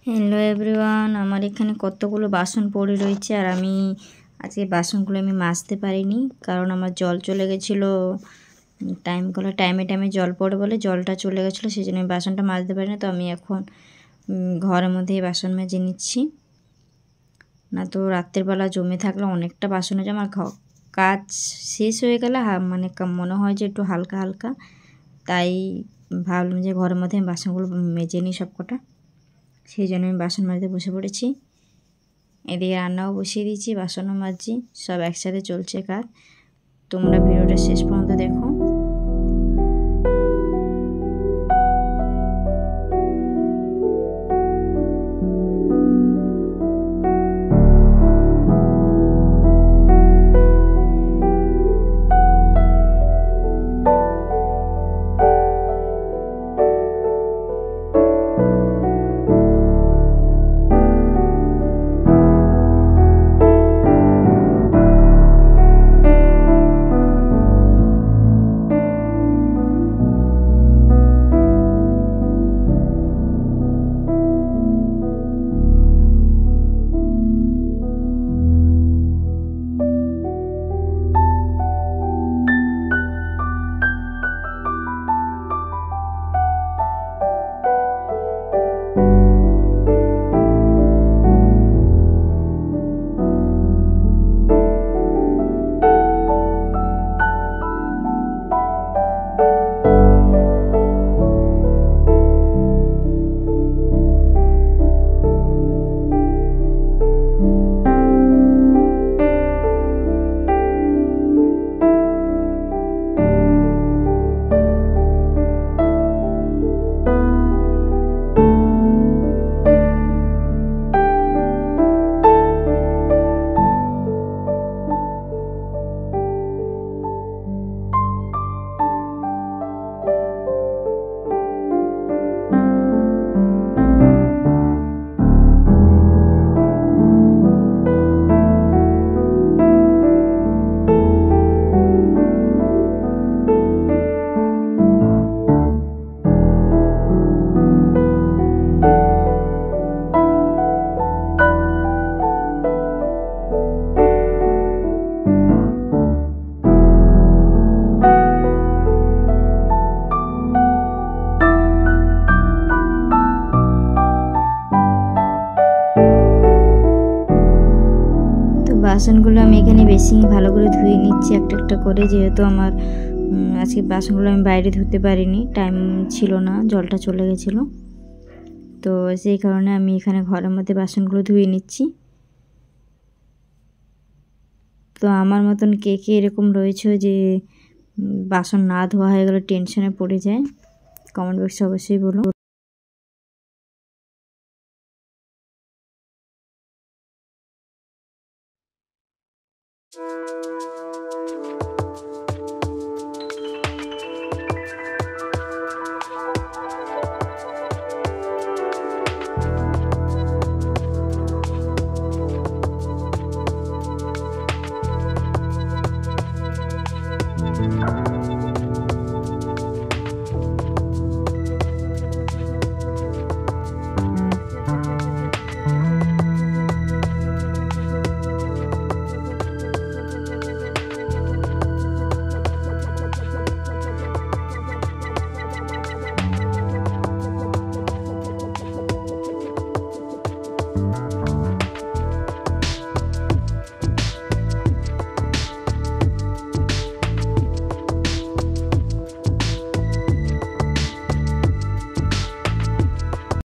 Hello everyone, আমার এখানে কতগুলো বাসন পড়ে রয়েছে আর আমি আজকে বাসনগুলো মাজতে পারিনি, কারণ আমার জল চলে গেছিলো। টাইমে জল পড়ে বলে জলটা চলে গেছিলো, সেই জন্য আমি বাসনটা মাজতে পারিনি। তো আমি এখন ঘরের মধ্যেই বাসন মেজে নিচ্ছি, না তো রাত্রের বেলা জমে থাকলে অনেকটা বাসন হয়ে যায়। আমার কাজ শেষ হয়ে গেলে মানে মনে হয় যে একটু হালকা হালকা, তাই ভাবলাম যে ঘরের মধ্যে আমি বাসনগুলো মেজে নিই সব কটা। সেই জন্য আমি বাসন মাজতে বসে পড়েছি। এদিকে রান্নাও বসিয়ে দিয়েছি, বাসনও মাজছি, সব একসাথে চলছে কাজ। তোমরা ভিডিওটা শেষ পর্যন্ত দেখো। বাসনগুলো আমি এখানে বেশি ভালো করে ধুয়ে নিচ্ছি একটা একটা করে, যেহেতু আমার আজকে বাসনগুলো আমি বাইরে ধুতে পারিনি, টাইম ছিল না, জলটা চলে গেছিলো। তো সেই কারণে আমি এখানে ঘরের মধ্যে বাসনগুলো ধুয়ে নিচ্ছি। তো আমার মতন কে কে এরকম রয়েছে যে বাসন না ধোয়া হয়ে গেলে টেনশনে পড়ে যায়, কমেন্ট বক্সে অবশ্যই বলো।